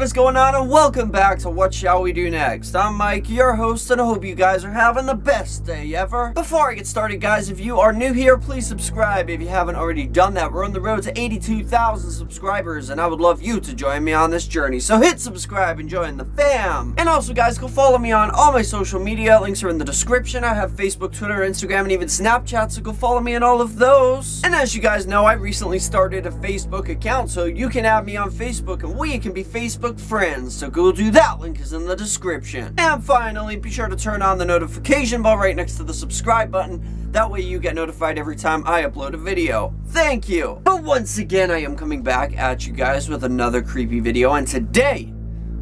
is going on, and welcome back to What Shall We Do Next. I'm Mike, your host, and I hope you guys are having the best day ever. Before I get started, guys, if you are new here, please subscribe if you haven't already done that. We're on the road to 82,000 subscribers, and I would love you to join me on this journey. So hit subscribe and join the fam. And also, guys, go follow me on all my social media. Links are in the description. I have Facebook, Twitter, Instagram, and even Snapchat, so go follow me on all of those. And as you guys know, I recently started a Facebook account, so you can add me on Facebook, and we can be Facebook friends, so go do that. Link is in the description. And finally, be sure to turn on the notification bell right next to the subscribe button. That way you get notified every time I upload a video. Thank you. But once again, I am coming back at you guys with another creepy video, and today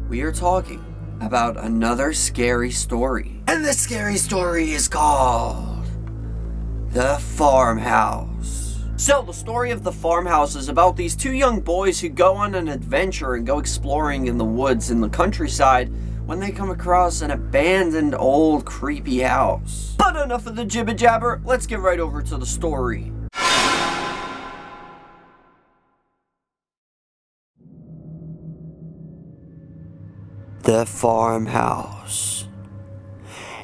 we are talking about another scary story. And this scary story is called The Farmhouse. So, the story of The Farmhouse is about these two young boys who go on an adventure and go exploring in the woods in the countryside when they come across an abandoned old creepy house. But enough of the jibber jabber, let's get right over to the story. The Farmhouse.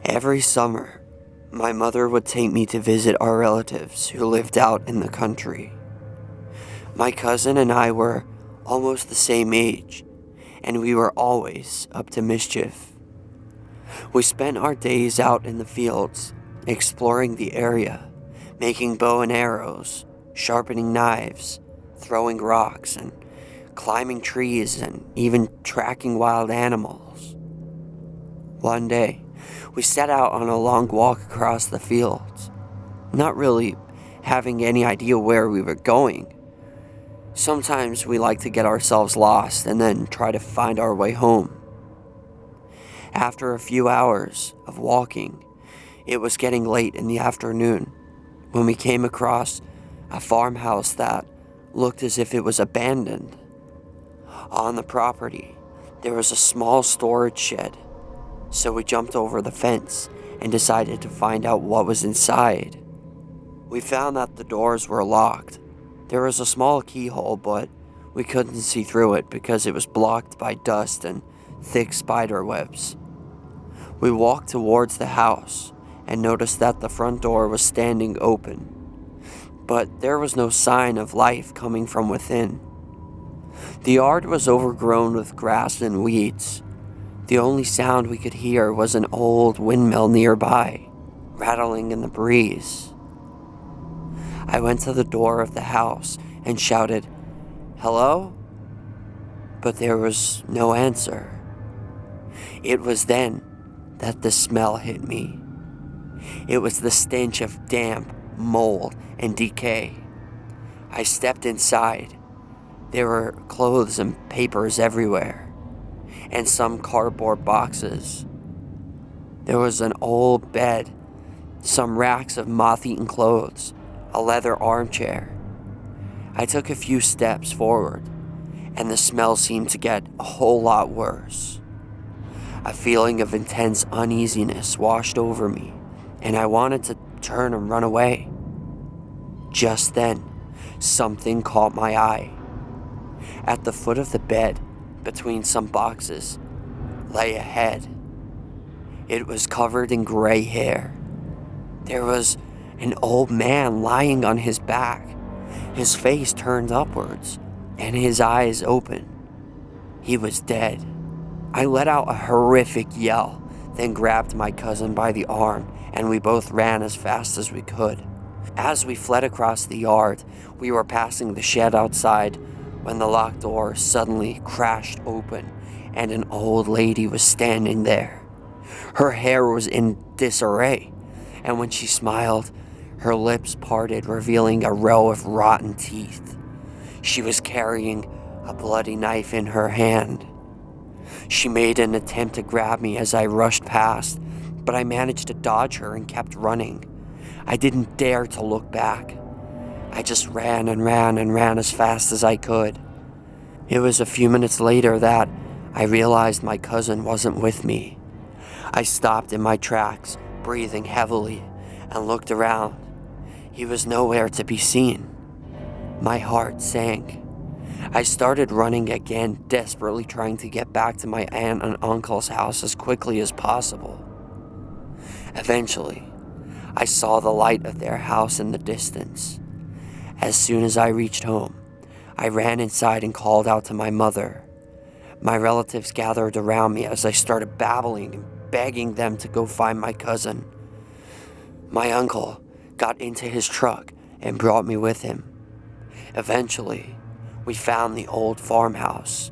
Every summer, my mother would take me to visit our relatives who lived out in the country. My cousin and I were almost the same age, and we were always up to mischief. We spent our days out in the fields, exploring the area, making bow and arrows, sharpening knives, throwing rocks, and climbing trees, and even tracking wild animals. One day, we set out on a long walk across the fields, not really having any idea where we were going. Sometimes we like to get ourselves lost and then try to find our way home. After a few hours of walking, it was getting late in the afternoon when we came across a farmhouse that looked as if it was abandoned. On the property, there was a small storage shed. So we jumped over the fence and decided to find out what was inside. We found that the doors were locked. There was a small keyhole, but we couldn't see through it because it was blocked by dust and thick spider webs. We walked towards the house and noticed that the front door was standing open, but there was no sign of life coming from within. The yard was overgrown with grass and weeds. The only sound we could hear was an old windmill nearby, rattling in the breeze. I went to the door of the house and shouted, "Hello?" But there was no answer. It was then that the smell hit me. It was the stench of damp, mold, and decay. I stepped inside. There were clothes and papers everywhere, and some cardboard boxes. There was an old bed, some racks of moth-eaten clothes, a leather armchair. I took a few steps forward, and the smell seemed to get a whole lot worse. A feeling of intense uneasiness washed over me, and I wanted to turn and run away. Just then, something caught my eye. At the foot of the bed, between some boxes, lay a head. It was covered in gray hair. There was an old man lying on his back, his face turned upwards, and his eyes open. He was dead. I let out a horrific yell, then grabbed my cousin by the arm, and we both ran as fast as we could. As we fled across the yard, we were passing the shed outside when the locked door suddenly crashed open and an old lady was standing there. Her hair was in disarray, and when she smiled, her lips parted, revealing a row of rotten teeth. She was carrying a bloody knife in her hand. She made an attempt to grab me as I rushed past, but I managed to dodge her and kept running. I didn't dare to look back. I just ran and ran and ran as fast as I could. It was a few minutes later that I realized my cousin wasn't with me. I stopped in my tracks, breathing heavily, and looked around. He was nowhere to be seen. My heart sank. I started running again, desperately trying to get back to my aunt and uncle's house as quickly as possible. Eventually, I saw the light of their house in the distance. As soon as I reached home, I ran inside and called out to my mother. My relatives gathered around me as I started babbling and begging them to go find my cousin. My uncle got into his truck and brought me with him. Eventually, we found the old farmhouse,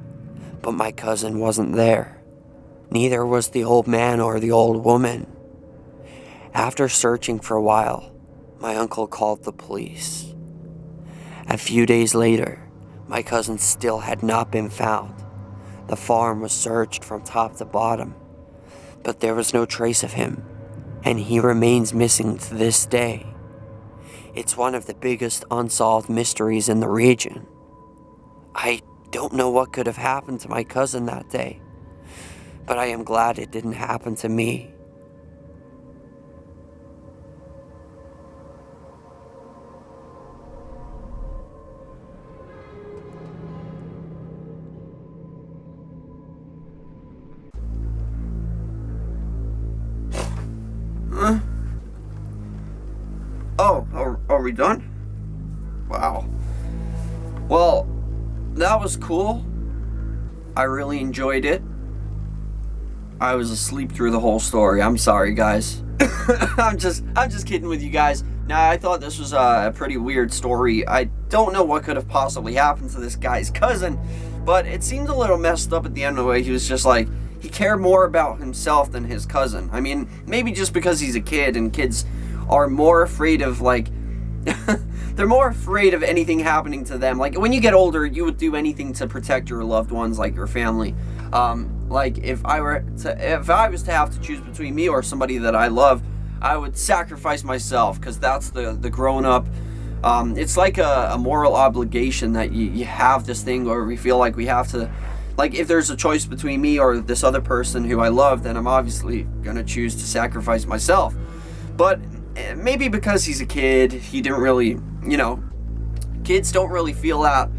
but my cousin wasn't there. Neither was the old man or the old woman. After searching for a while, my uncle called the police. A few days later, my cousin still had not been found. The farm was searched from top to bottom, but there was no trace of him, and he remains missing to this day. It's one of the biggest unsolved mysteries in the region. I don't know what could have happened to my cousin that day, but I am glad it didn't happen to me. Oh, are we done? Wow. Well, that was cool. I really enjoyed it. I was asleep through the whole story. I'm sorry, guys. I'm just kidding with you guys. Now, I thought this was a pretty weird story. I don't know what could have possibly happened to this guy's cousin, but it seemed a little messed up at the end of the way. He was just like, he cared more about himself than his cousin. I mean, maybe just because he's a kid and kids are more afraid of, like, they're more afraid of anything happening to them. Like, when you get older, you would do anything to protect your loved ones, like your family. Like, if I was to have to choose between me or somebody that I love, I would sacrifice myself, because that's the grown-up. It's like a moral obligation that you have this thing where we feel like we have to, like, if there's a choice between me or this other person who I love, then I'm obviously gonna choose to sacrifice myself. But maybe because he's a kid, he didn't really, kids don't really feel that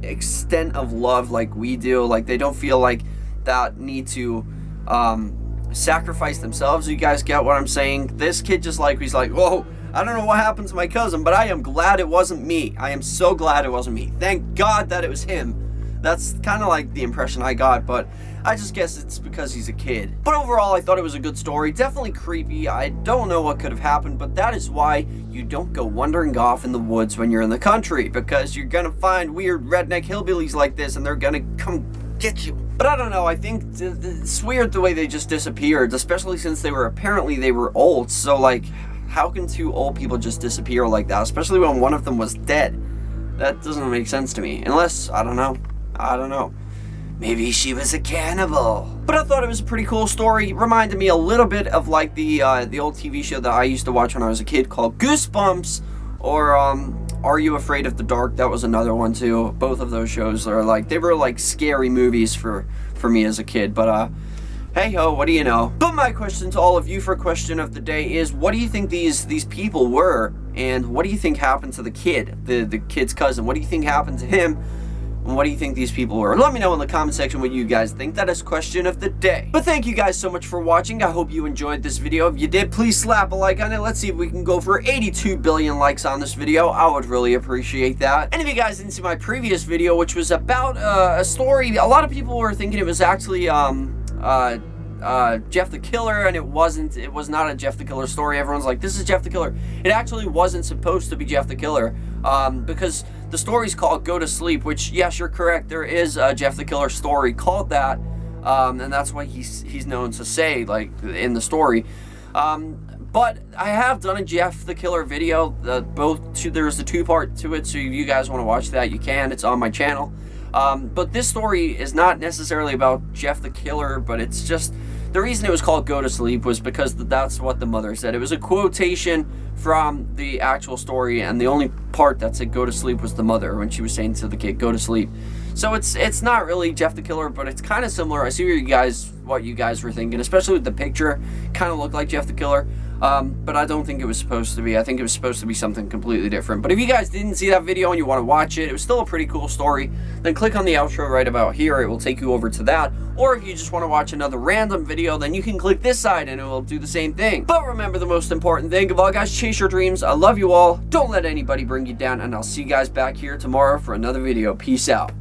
extent of love like we do. Like, they don't feel like that need to sacrifice themselves. You guys get what I'm saying? This kid he's like, whoa, I don't know what happened to my cousin, but I am glad it wasn't me. I am so glad it wasn't me. Thank God that it was him. That's kind of like the impression I got, but I just guess it's because he's a kid. But overall, I thought it was a good story. Definitely creepy. I don't know what could have happened, but that is why you don't go wandering off in the woods when you're in the country, because you're gonna find weird redneck hillbillies like this, and they're gonna come get you. But I don't know, I think it's weird the way they just disappeared, especially since they were old. So, like, how can two old people just disappear like that, especially when one of them was dead? That doesn't make sense to me, unless, I don't know. Maybe she was a cannibal. But I thought it was a pretty cool story. Reminded me a little bit of, like, the old TV show that I used to watch when I was a kid called Goosebumps, or Are You Afraid of the Dark? That was another one too. Both of those shows are like, they were like scary movies for me as a kid. But hey ho, what do you know? But my question to all of you for question of the day is, what do you think these people were, and what do you think happened to the kid, the kid's cousin? What do you think happened to him? And what do you think these people were? Let me know in the comment section what you guys think. That is question of the day. But thank you guys so much for watching. I hope you enjoyed this video. If you did, please slap a like on it. Let's see if we can go for 82 billion likes on this video. I would really appreciate that. And if you guys didn't see my previous video, which was about a story, a lot of people were thinking it was actually Jeff the Killer, and it wasn't. It was not a Jeff the Killer story. Everyone's like, this is Jeff the Killer. It actually wasn't supposed to be Jeff the Killer, because the story's called Go to Sleep, which, yes, you're correct, there is a Jeff the Killer story called that, and that's what he's known to say, like, in the story. But I have done a Jeff the Killer video, there's a two-part to it, so if you guys want to watch that, you can. It's on my channel. But this story is not necessarily about Jeff the Killer, but it's just, the reason it was called Go to Sleep was because that's what the mother said. It was a quotation from the actual story, and the only part that said go to sleep was the mother when she was saying to the kid, go to sleep. So it's not really Jeff the Killer, but it's kind of similar. I see what you guys were thinking, especially with the picture. Kind of looked like Jeff the Killer. but I don't think it was supposed to be. I think it was supposed to be something completely different. But if you guys didn't see that video and you want to watch it, it was still a pretty cool story, then click on the outro right about here. It will take you over to that. Or if you just want to watch another random video, then you can click this side and it will do the same thing. But remember the most important thing of all, guys, chase your dreams. I love you all. Don't let anybody bring you down, and I'll see you guys back here tomorrow for another video. Peace out.